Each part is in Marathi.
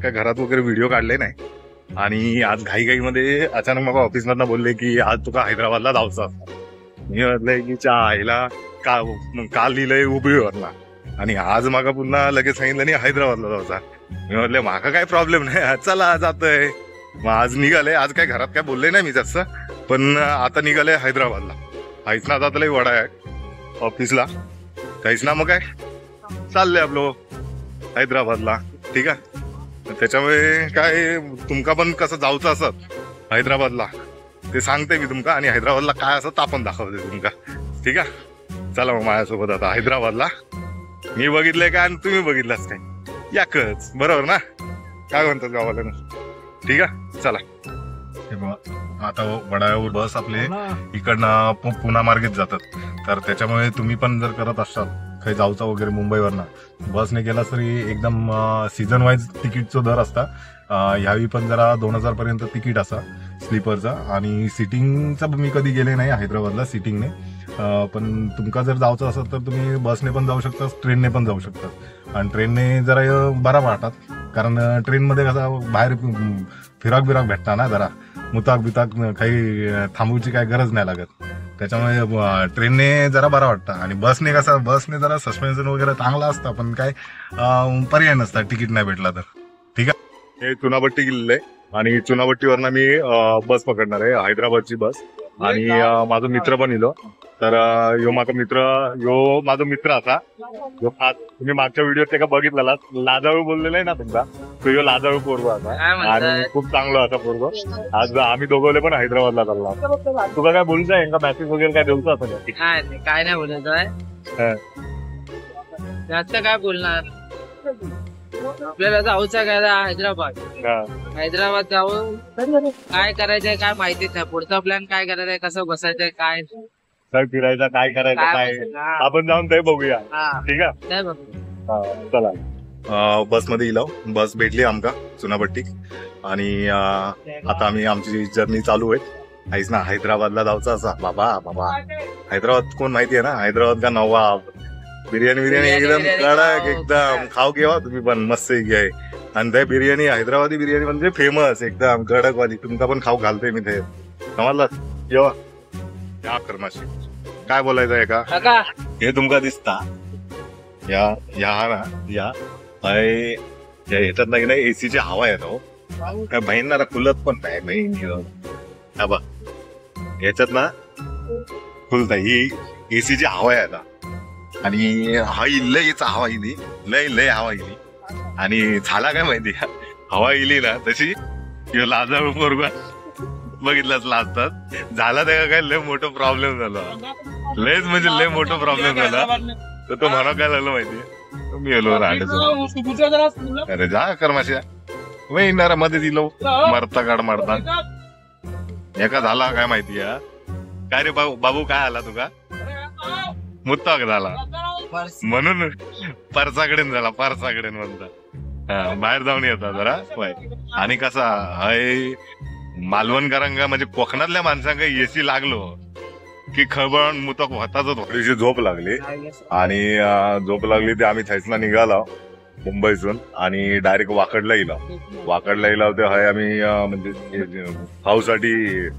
काय घरात वगैरे व्हिडिओ काढले नाही आणि आज घाईघाईमध्ये अचानक मला ऑफिसमधनं बोलले की आज तुका हैदराबादला जायचं असतं. मी म्हटलंय की आईला काल लिहिलंय हुबळीवरला आणि आज मागा पुन्हा लगेच सांगितलं नाही हैदराबादला जायचा. मी म्हटलं मागा काय प्रॉब्लेम नाही, चला जातोय. मग आज निघाले. आज काय घरात काय बोलले नाही मी जास्त, पण आता निघाले हैदराबादला. काहीच ना जातलंय वडा आहे ऑफिसला, काहीच ना मग काय चाललंय आपलं हैदराबादला. ठीक आहे, त्याच्यामुळे काय तुमका पण कसं जाऊचं असत हैदराबादला ते सांगते मी तुमका, आणि हैदराबादला काय असं तापण दाखवते तुमका. ठीक आहे, चला मग माझ्यासोबत आता हैदराबादला. मी बघितलंय का आणि तुम्ही बघितलंच काय, याकच बरोबर ना, काय म्हणतात गावाला ना. ठीक आहे, चला. आता वडाळ्यावर बस आपले इकडनं पुणा मार्गेच जातात, तर त्याच्यामुळे तुम्ही पण जर करत असाल काही जाऊचा वगैरे मुंबईवरनं बसने गेला तरी एकदम सीझन वाईज तिकीटचा दर असता. ह्यावेळी पण जरा 2000 पर्यंत तिकीट असा स्लीपरचा, आणि सिटिंगचा मी कधी गेले नाही हैदराबादला सिटिंगने. पण तुमका जर जायचं असेल तर तुम्ही बसने पण जाऊ शकता, ट्रेनने पण जाऊ शकता. आणि ट्रेनने जरा बरा वाटतात, कारण ट्रेनमध्ये कसं बाहेर फिराक बिराक भेटता ना, जरा मुताक बिताक काही थांबूची काय गरज नाही लागत. त्याच्यामुळे ट्रेनने जरा बरा वाटतं. आणि बसने जरा सस्पेन्शन वगैरे चांगला असतं, पण काय पर्याय नसतात तिकीट नाही भेटला तर. ठीक आहे, हे चुनाभट्टी गेलेलं आहे आणि चुनाभट्टीवरनं मी बस पकडणार आहे, हैदराबादची बस. आणि माझा मित्र पण इलो, तर यो माझा मित्र असा जो तुम्ही मागच्या व्हिडिओ ते का बघितलेला, लाजाळू बोललेला आहे ना तुमचा, तो यो लाजाळू पोरगो असा आणि खूप चांगला असा पोरगो. आज आम्ही दोघवले पण हैदराबादला चालला. तुला काय बोलूच आहे का, मेसेज वगैरे काय देऊचं असं काय नाही बोलायचं, जास्त काय बोलणार. आपल्याला जाऊचा काय हैदराबाद जाऊन काय करायचंय काय माहितीच नाही. पुढचा प्लॅन काय करायचंय, कसं बसायचंय, काय फिरायचं, काय करायचं, काय आपण जाऊन ते बघूया. ठीक आहे, चला. बसमध्ये इलो, बस भेटली आमका चुनाभट्टी, आणि आता आम्ही आमची जर्नी चालू आहे. आईच ना हैदराबादला जाऊचा असा. बाबा हैदराबाद कोण माहिती आहे ना, हैदराबाद का नवाब. बिर्याणी एकदम कडक, एकदम खाऊ घेवा तुम्ही पण मस्त घ्याय. आणि ते बिर्याणी हैदराबादी बिर्याणी म्हणजे फेमस एकदम कडकवाली. तुमका पण खाऊ घालते मी ते, समजला. जेव्हा या कर्माशी काय बोलायचं आहे का, हे तुमका दिसता या ना या ह्याच्यात नाही ना एसीची हवा येतो काय बहिणीला खुलत पण नाही बहीण. याच्यात ना खुलत ही एसीची हवा आहे आता, आणि हा लयच हवा इली, लय हवा इली. आणि झाला काय माहिती, हवा इली ना तशी लाजाळू पोरगा बघितलाच लाजतात झाला. त्या काय लय मोठं प्रॉब्लेम झाला, लयच म्हणजे लय मोठं प्रॉब्लेम झाला. तर तो म्हणा काय झालं माहितीये, मी येलो राहण्याचं. अरे जा कर्माशा येणार मध्ये दिलो मरता काढ मारता एका झाला काय माहितीये. काय रे बाबू काय आला तुका, मुत्ताक झाला म्हणून परसाकडे झाला, परसाकडे म्हणता बाहेर जाऊन येतात जरा. आणि कसा हाय मालवणकरांका म्हणजे कोकणातल्या माणसांका एसी लागलो की खळबळ मुतक होताच. थोडीशी झोप लागली, आणि झोप लागली ते आम्ही थैसला निघालो मुंबईतून, आणि डायरेक्ट वाकडला इला ते हाय आम्ही म्हणजे खाऊसाठी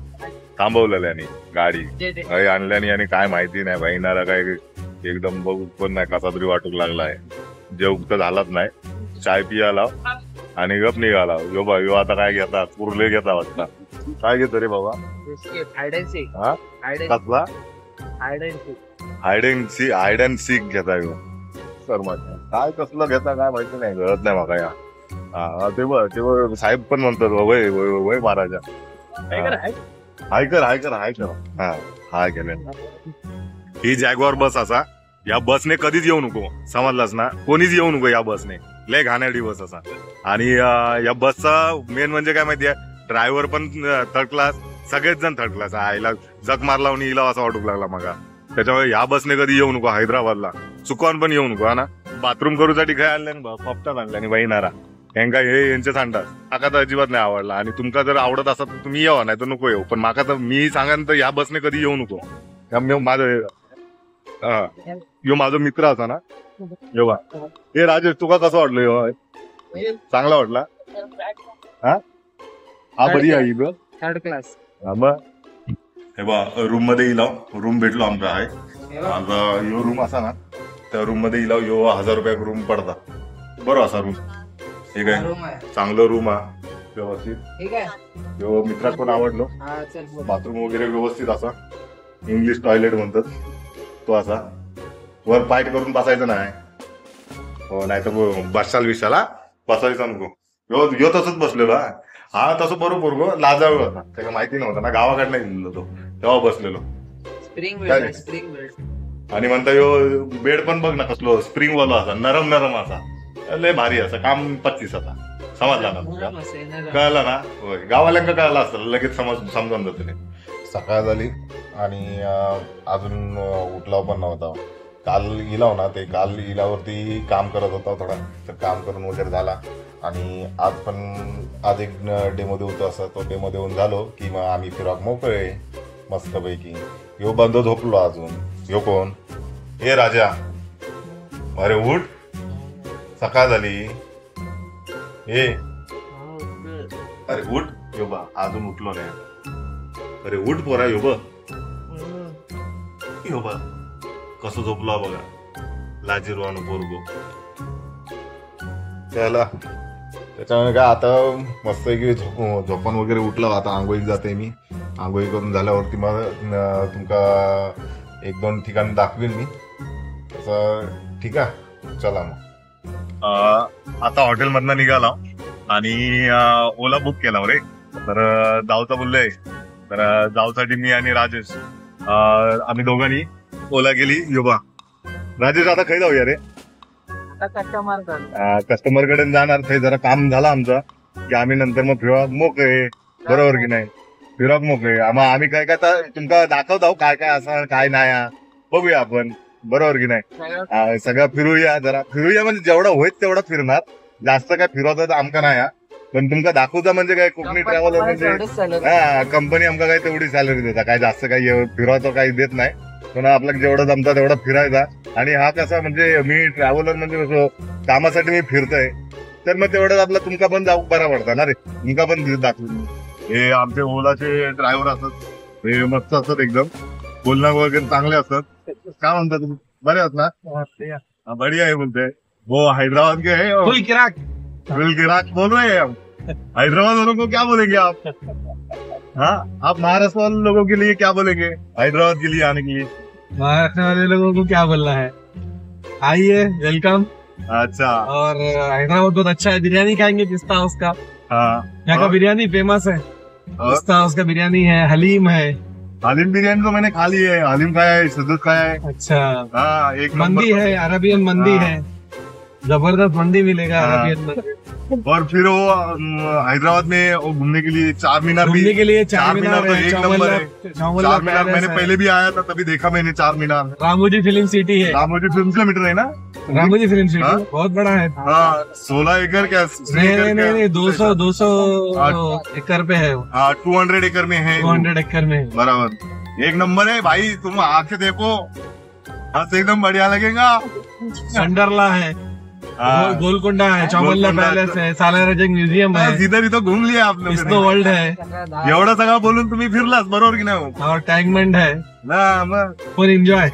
थांबवलेल्यानी गाडी काही आणल्यानी. आणि काय माहिती नाही बहिणारा काय एकदम बघू पण नाही, कसा तरी वाटूक लागलाय. जेवण तर झालाच नाही, चाय पियाला आणि गप निघाला. यो आता काय घेतात, पुरले घेता वाटतं. काय घेतो रे बाबा, कसला हायड अँड सीक घेता यो सर. माझ्या काय कसलं घेता काय माहिती नाही, कळत नाही मला. या ते साहेब पण म्हणतात वय वय महाराजा हाय कर हाय केले. ही जॅग्वार बस असा, या बसने कधीच येऊ नको, समजलास ना, कोणीच येऊ नको या बसने, लय घाणेरडी बस असा. आणि या बसचा मेन म्हणजे काय माहितीये, ड्रायव्हर पण थर्ड क्लास, सगळेच जण थर्ड क्लास. आईला जग मार लावून येईल असं वाटू लागला मगा. त्याच्यामुळे या बसने कधी येऊ नको हैदराबादला, चुकवून पण येऊ नको. हा ना, बाथरूम करूसाठी काय आणलं पपटात आणल्याने बहिणारा यांका हे यांचे सांगतात. माका तर अजिबात नाही आवडला, आणि तुमका जर आवडत असत तर तुम्ही यावं, नाही तर नको येऊ. पण माका तर मी सांगान तर या बसने कधी येऊ नको. माझं यो माझा मित्र असा ना. हे राजेश तुका कसं वाटलं, चांगला वाटला. हा बरी आहे ग. 3rd class. मग हे बा रूम मध्ये इलाव रूम भेटलो आमचा आहे आता यो रूम असा ना त्या रूम मध्ये इलाव यो 1000 रुपयाक रूम पडता बरो असा रूम हे काय रूम आहे. चांगलं रूम आहे व्यवस्थित ठीक आहे. यो मित्रात पण आवडलो हा चल बोल. बाथरूम वगैरे व्यवस्थित असा इंग्लिश टॉयलेट म्हणतात तो असा वर पाय करून बसायचं नाही हो नाही तर बसाल विशाला बसायचं नको यो तसंच बसलेलो हा तसं बरोबर गो लाजाळू होता त्याला माहिती नव्हतं ना गावाकडे नाही दिलेलो तो तेव्हा बसलेलो स्प्रिंग काय? Bed spring bed. आणि म्हणता यो बेड पण बघ ना कसलो स्प्रिंग वाला असा नरम नरम असा लय भारी असं काम 25 आता समजला ना तुझ्या नरम असे, नरम. कळलं ना होय गावाल्यांका कळलं असतं लगेच समजून जातं ते सकाळ झाली आणि अजून उठलाव पण नव्हता काल इलाव ना ते काल इलावरती काम करत होता थोडा तर काम करून वगैरे झाला आणि आज एक डेमो देऊ असं तो डेमो देऊन झालो की मग आम्ही फिरॉक मोकळे मस्तपैकी यो बंद झोपलो अजून यो कोण ए राजा अरे उठ सकाळ झाली ए अरे उठ यो बा अजून उठलो नाही अरे उठ पोरा यो बा कसं झोपला बघा लाजीरवान पोरगो त्याला त्याच्यामुळे काय आता मस्त की झोपून वगैरे उठला आता आंघोळी जाते मी आंघोळी करून झाल्यावरती मग तुमका 1-2 ठिकाणी दाखवीन मी तसं ठीक आहे चला मग आता हॉटेलमधनं निघाला आणि ओला बुक केला रे तर जाऊचा बोललोय तर जाऊसाठी मी आणि राजेश आम्ही दोघांनी ओला गेली योबा राजेश आता खाई जाऊया रे कस्टमर कडे जाणार ते जरा काम झालं आमचं की आम्ही नंतर मग फिरॉक मोकळे बरोबर की नाही फिरॉक मोकळे मग आम्ही काय काय तुमका दाखवत आहो काय काय असं काय नाही बघूया आपण बरोबर की नाही सगळं फिरूया म्हणजे जेवढा होईल तेवढा फिरणार जास्त काय फिरवत आमका नाही पण तुमका दाखवता म्हणजे काय कोकणी ट्रॅव्हलर म्हणजे कंपनी आमका काय तेवढी सॅलरी देता काय जास्त काही फिरवायचं काही देत नाही पण आपल्याला जेवढं जमता तेवढा फिरायचा आणि हा कसा म्हणजे मी ट्रॅव्हलर म्हणजे कसं कामासाठी मी फिरतोय तर मग तेवढंच आपला तुमका पण जाऊ बरा पडता ना रे तुमका पण दाखवून हे आमचे ओलाचे ड्रायव्हर असतात हे मस्त असतात एकदम बोलणं वगैरे चांगले असतात काय म्हणतात तुम्ही बरे आहात ना बढिया आहे बोलते वो हैदराबाद के है फुल किराक फुल किराक बोल रहे हैं हम हैदराबाद वालों को क्या बोलेंगे आप हाँ आप महाराष्ट्र वाले लोगों के लिए क्या बोलेंगे हैदराबाद के लिए आने के लिए महाराष्ट्र वाले लोगों को क्या बोलना है आइए वेलकम अच्छा और हैदराबाद बहुत अच्छा है बिरयानी खाएंगे पिस्ता हाउस का हाँ यहाँ का बिरयानी फेमस है पिस्ता हाउस का बिरयानी है हलीम है हलीम बिरयानी तो मैंने खा ली है हलीम खाया है सदत खाया है अच्छा हाँ एक मंदी है अरबियन मंदी है जबरदस्त मंदी मिलेगा अरबियन मंदी और फिर वो हैदराबाद में वो घूमने के लिए चार मीनार भी घूमने के लिए चार मीनार तो है एक नंबर है चौमल्ला चार मीनार पैलेस मैंने है। पहले भी आया था तभी देखा मैंने चार मीनार रामोजी फिल्म सिटी है रामोजी फिल्म किलोमीटर है ना रामोजी फिल्म सिटी हाँ? बहुत बड़ा है हाँ 16 एकड़ क्या नहीं 200 एकड़ पे है हाँ 200 एकड़ में है 200 एकड़ में बराबर एक नंबर है भाई तुम आके देखो हाँ तो एकदम बढ़िया लगेगा वंडरला है हाँ। गोलकोंडा है चौमल्ला गोलकोंडा पैलेस है सालारजंग म्युझियम है इधर इथं घूम लिया आप लोग स्नो वर्ल्ड है एवढं सगळं बोलून तुम्ही फिरलास बरोबर की नाही और टैंकमेंट है ना मग फुल एंजॉय